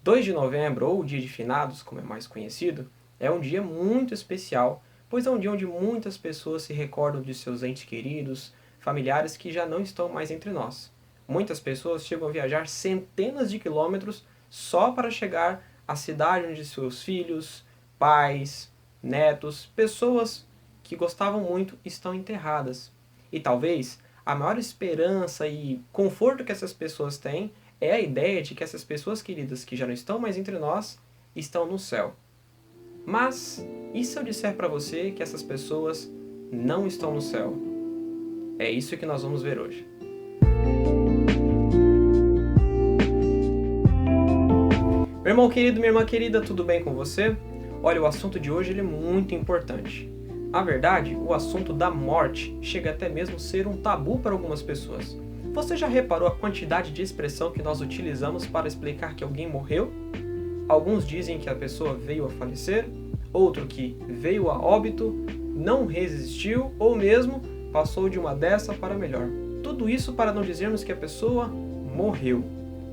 2 de novembro, ou o Dia de Finados, como é mais conhecido, é um dia muito especial, pois é um dia onde muitas pessoas se recordam de seus entes queridos, familiares que já não estão mais entre nós. Muitas pessoas chegam a viajar centenas de quilômetros só para chegar à cidade onde seus filhos, pais, netos, pessoas que gostavam muito estão enterradas. E talvez a maior esperança e conforto que essas pessoas têm é a ideia de que essas pessoas queridas que já não estão mais entre nós estão no céu. Mas e se eu disser para você que essas pessoas não estão no céu? É isso que nós vamos ver hoje. Meu irmão querido, minha irmã querida, tudo bem com você? Olha, o assunto de hoje ele é muito importante. Na verdade, o assunto da morte chega até mesmo a ser um tabu para algumas pessoas. Você já reparou a quantidade de expressão que nós utilizamos para explicar que alguém morreu? Alguns dizem que a pessoa veio a falecer, outro que veio a óbito, não resistiu ou mesmo passou de uma dessa para melhor. Tudo isso para não dizermos que a pessoa morreu.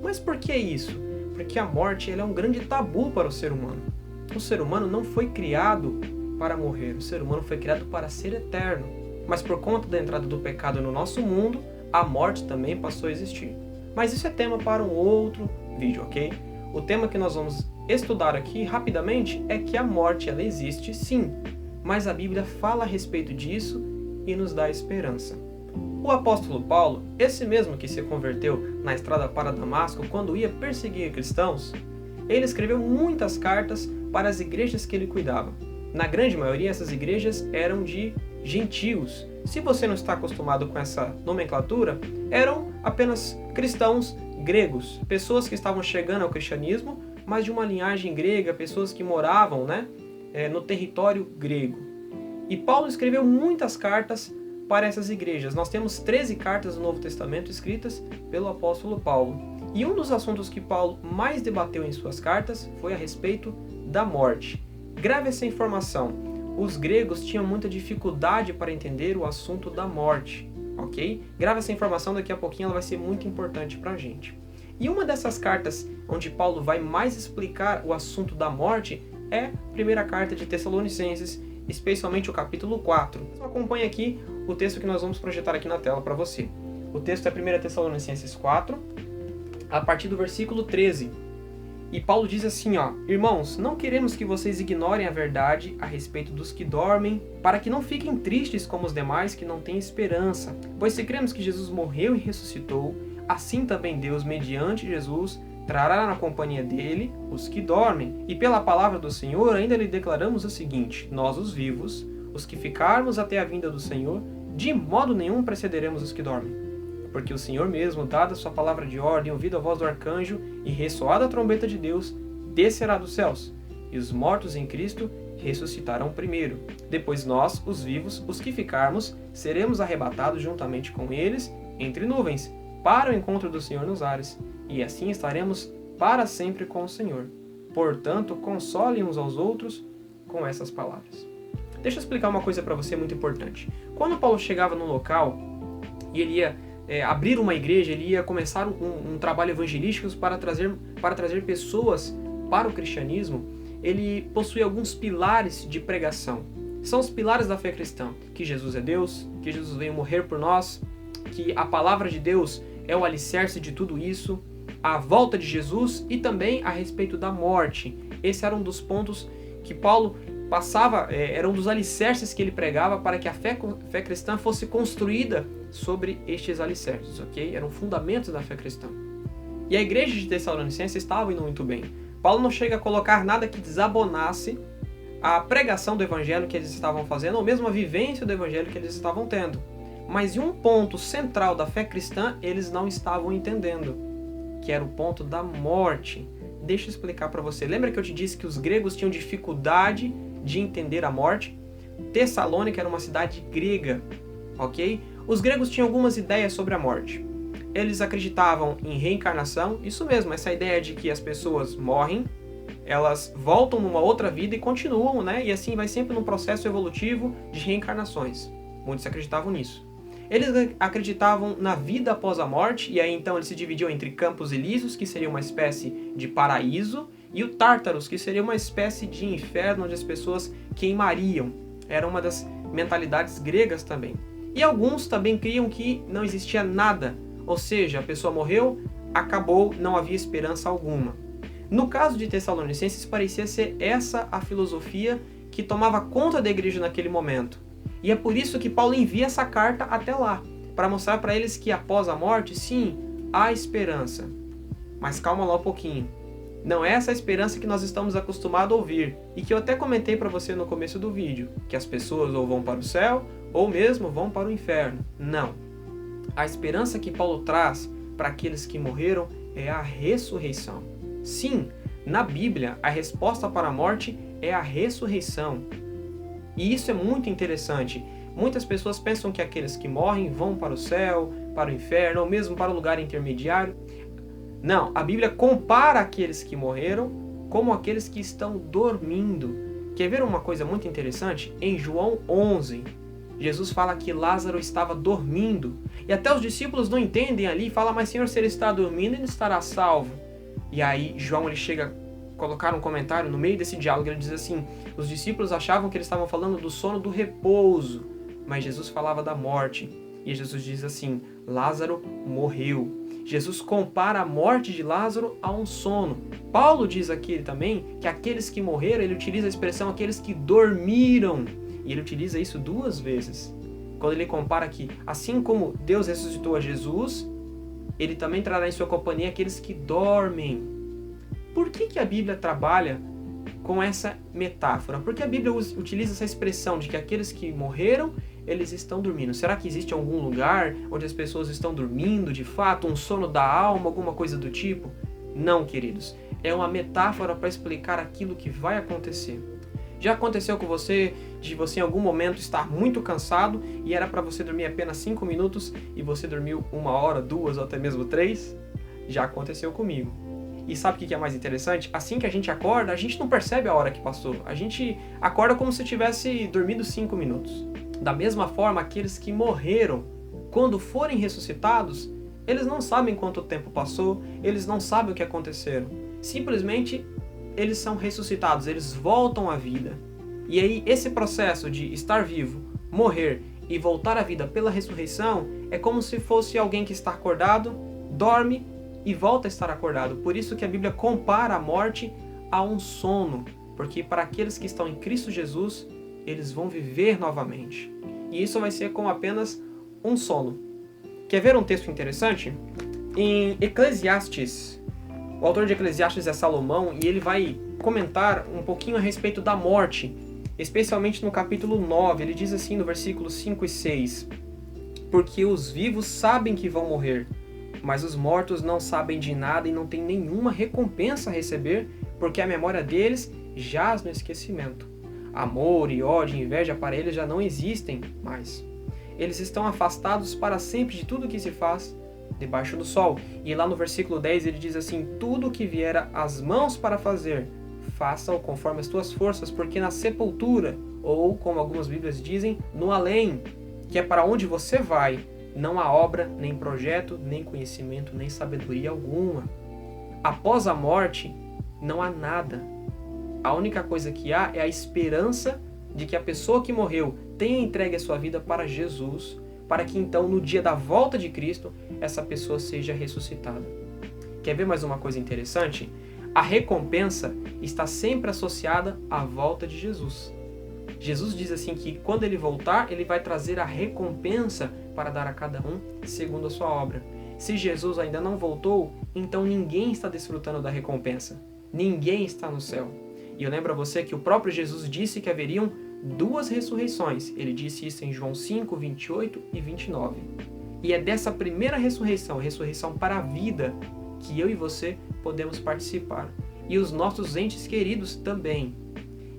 Mas por que isso? Porque a morte ela é um grande tabu para o ser humano. O ser humano não foi criado para morrer, o ser humano foi criado para ser eterno. Mas por conta da entrada do pecado no nosso mundo, a morte também passou a existir. Mas isso é tema para um outro vídeo, ok? O tema que nós vamos estudar aqui rapidamente é que a morte ela existe sim, mas a Bíblia fala a respeito disso e nos dá esperança. O apóstolo Paulo, esse mesmo que se converteu na estrada para Damasco quando ia perseguir cristãos, ele escreveu muitas cartas para as igrejas que ele cuidava. Na grande maioria, essas igrejas eram de gentios. Se você não está acostumado com essa nomenclatura, eram apenas cristãos gregos, pessoas que estavam chegando ao cristianismo, mas de uma linhagem grega, pessoas que moravam, no território grego. E Paulo escreveu muitas cartas para essas igrejas. Nós temos 13 cartas do Novo Testamento escritas pelo apóstolo Paulo. E um dos assuntos que Paulo mais debateu em suas cartas foi a respeito da morte. Grave essa informação. Os gregos tinham muita dificuldade para entender o assunto da morte, ok? Grave essa informação, daqui a pouquinho ela vai ser muito importante para a gente. E uma dessas cartas onde Paulo vai mais explicar o assunto da morte é a primeira carta de Tessalonicenses, especialmente o capítulo 4. Então acompanhe aqui o texto que nós vamos projetar aqui na tela para você. O texto é 1 Tessalonicenses 4, a partir do versículo 13. E Paulo diz assim, Irmãos, não queremos que vocês ignorem a verdade a respeito dos que dormem, para que não fiquem tristes como os demais que não têm esperança. Pois se cremos que Jesus morreu e ressuscitou, assim também Deus, mediante Jesus, trará na companhia dele os que dormem. E pela palavra do Senhor ainda lhe declaramos o seguinte, nós os vivos, os que ficarmos até a vinda do Senhor, de modo nenhum precederemos os que dormem. Porque o Senhor mesmo, dada sua palavra de ordem, ouvida a voz do arcanjo e ressoada a trombeta de Deus, descerá dos céus, e os mortos em Cristo ressuscitarão primeiro. Depois nós, os vivos, os que ficarmos, seremos arrebatados juntamente com eles entre nuvens, para o encontro do Senhor nos ares, e assim estaremos para sempre com o Senhor. Portanto, consolem uns aos outros com essas palavras. Deixa eu explicar uma coisa para você muito importante. Quando Paulo chegava no local e ele ia abrir uma igreja, ele ia começar um trabalho evangelístico para trazer pessoas para o cristianismo, ele possui alguns pilares de pregação. São os pilares da fé cristã, que Jesus é Deus, que Jesus veio morrer por nós, que a palavra de Deus é o alicerce de tudo isso, a volta de Jesus e também a respeito da morte. Esse era um dos pontos que Paulo passava, era um dos alicerces que ele pregava para que a fé cristã fosse construída sobre estes alicerces, ok? Eram fundamentos da fé cristã. E a igreja de Tessalonicenses estava indo muito bem. Paulo não chega a colocar nada que desabonasse a pregação do evangelho que eles estavam fazendo, ou mesmo a vivência do evangelho que eles estavam tendo. Mas em um ponto central da fé cristã, eles não estavam entendendo, que era o ponto da morte. Deixa eu explicar para você. Lembra que eu te disse que os gregos tinham dificuldade de entender a morte? Tessalônica era uma cidade grega, ok? Os gregos tinham algumas ideias sobre a morte. Eles acreditavam em reencarnação, isso mesmo, essa ideia de que as pessoas morrem, elas voltam numa outra vida e continuam, e assim vai sempre num processo evolutivo de reencarnações. Muitos acreditavam nisso. Eles acreditavam na vida após a morte, e aí então eles se dividiam entre Campos Elíseos, que seria uma espécie de paraíso, e o Tártaros, que seria uma espécie de inferno onde as pessoas queimariam. Era uma das mentalidades gregas também. E alguns também criam que não existia nada, ou seja, a pessoa morreu, acabou, não havia esperança alguma. No caso de Tessalonicenses, parecia ser essa a filosofia que tomava conta da igreja naquele momento. E é por isso que Paulo envia essa carta até lá, para mostrar para eles que após a morte, sim, há esperança. Mas calma lá um pouquinho. Não é essa a esperança que nós estamos acostumados a ouvir, e que eu até comentei para você no começo do vídeo, que as pessoas ou vão para o céu, ou mesmo vão para o inferno. Não. A esperança que Paulo traz para aqueles que morreram é a ressurreição. Sim, na Bíblia, a resposta para a morte é a ressurreição. E isso é muito interessante. Muitas pessoas pensam que aqueles que morrem vão para o céu, para o inferno, ou mesmo para o lugar intermediário. Não, a Bíblia compara aqueles que morreram como aqueles que estão dormindo. Quer ver uma coisa muito interessante? Em João 11, Jesus fala que Lázaro estava dormindo. E até os discípulos não entendem ali, falam, mas Senhor, se ele está dormindo, ele estará salvo. E aí João ele chega a colocar um comentário no meio desse diálogo, ele diz assim, os discípulos achavam que eles estavam falando do sono do repouso, mas Jesus falava da morte. E Jesus diz assim, Lázaro morreu. Jesus compara a morte de Lázaro a um sono. Paulo diz aqui também que aqueles que morreram, ele utiliza a expressão aqueles que dormiram. E ele utiliza isso 2 vezes. Quando ele compara que, assim como Deus ressuscitou a Jesus, ele também trará em sua companhia aqueles que dormem. Por que a Bíblia trabalha com essa metáfora? Porque a Bíblia utiliza essa expressão de que aqueles que morreram, eles estão dormindo. Será que existe algum lugar onde as pessoas estão dormindo, de fato, um sono da alma, alguma coisa do tipo? Não, queridos. É uma metáfora para explicar aquilo que vai acontecer. Já aconteceu com você, de você em algum momento estar muito cansado e era para você dormir apenas 5 minutos e você dormiu 1 hora, 2 ou até mesmo 3? Já aconteceu comigo. E sabe o que é mais interessante? Assim que a gente acorda, a gente não percebe a hora que passou. A gente acorda como se tivesse dormido 5 minutos. Da mesma forma, aqueles que morreram, quando forem ressuscitados, eles não sabem quanto tempo passou, eles não sabem o que aconteceu. Simplesmente, eles são ressuscitados, eles voltam à vida. E aí, esse processo de estar vivo, morrer e voltar à vida pela ressurreição, é como se fosse alguém que está acordado, dorme e volta a estar acordado. Por isso que a Bíblia compara a morte a um sono, porque para aqueles que estão em Cristo Jesus, eles vão viver novamente. E isso vai ser com apenas um sono. Quer ver um texto interessante? Em Eclesiastes, o autor de Eclesiastes é Salomão, e ele vai comentar um pouquinho a respeito da morte, especialmente no capítulo 9. Ele diz assim no versículos 5 e 6, porque os vivos sabem que vão morrer, mas os mortos não sabem de nada e não têm nenhuma recompensa a receber, porque a memória deles jaz no esquecimento. Amor e ódio e inveja para eles já não existem mais. Eles estão afastados para sempre de tudo que se faz debaixo do sol. E lá no versículo 10 ele diz assim, tudo que vier às mãos para fazer, faça-o conforme as tuas forças, porque na sepultura, ou como algumas bíblias dizem, no além, que é para onde você vai, não há obra, nem projeto, nem conhecimento, nem sabedoria alguma. Após a morte, não há nada. A única coisa que há é a esperança de que a pessoa que morreu tenha entregue a sua vida para Jesus, para que então no dia da volta de Cristo, essa pessoa seja ressuscitada. Quer ver mais uma coisa interessante? A recompensa está sempre associada à volta de Jesus. Jesus diz assim que quando ele voltar, ele vai trazer a recompensa para dar a cada um segundo a sua obra. Se Jesus ainda não voltou, então ninguém está desfrutando da recompensa. Ninguém está no céu. E eu lembro a você que o próprio Jesus disse que haveriam 2 ressurreições. Ele disse isso em João 5, 28 e 29. E é dessa primeira ressurreição, a ressurreição para a vida, que eu e você podemos participar. E os nossos entes queridos também.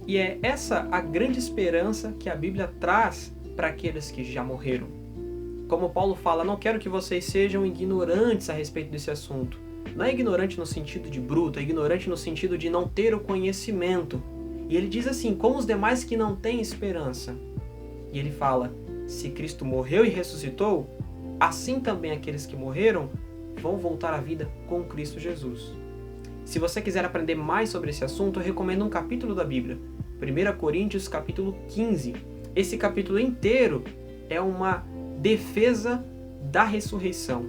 E é essa a grande esperança que a Bíblia traz para aqueles que já morreram. Como Paulo fala, não quero que vocês sejam ignorantes a respeito desse assunto. Não é ignorante no sentido de bruto, é ignorante no sentido de não ter o conhecimento. E ele diz assim, como os demais que não têm esperança. E ele fala, Se Cristo morreu e ressuscitou, assim também aqueles que morreram vão voltar à vida com Cristo Jesus. Se você quiser aprender mais sobre esse assunto, eu recomendo um capítulo da Bíblia, 1 Coríntios capítulo 15. Esse capítulo inteiro é uma defesa da ressurreição.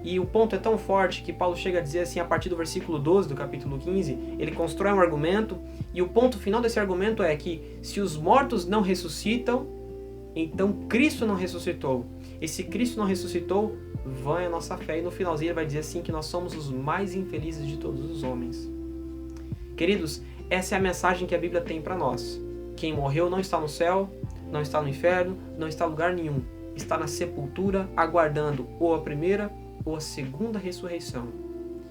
E o ponto é tão forte que Paulo chega a dizer assim, a partir do versículo 12 do capítulo 15, ele constrói um argumento, e o ponto final desse argumento é que se os mortos não ressuscitam, então Cristo não ressuscitou. E se Cristo não ressuscitou, vã é a nossa fé. E no finalzinho ele vai dizer assim que nós somos os mais infelizes de todos os homens. Queridos, essa é a mensagem que a Bíblia tem para nós. Quem morreu não está no céu, não está no inferno, não está em lugar nenhum. Está na sepultura, aguardando ou a primeira ou a segunda ressurreição.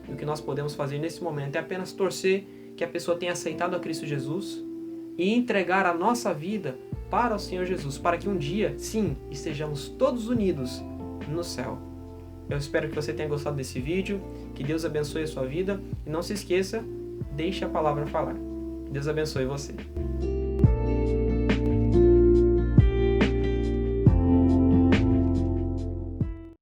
E o que nós podemos fazer nesse momento é apenas torcer que a pessoa tenha aceitado a Cristo Jesus e entregar a nossa vida para o Senhor Jesus, para que um dia, sim, estejamos todos unidos no céu. Eu espero que você tenha gostado desse vídeo, que Deus abençoe a sua vida e não se esqueça, deixe a palavra falar. Deus abençoe você.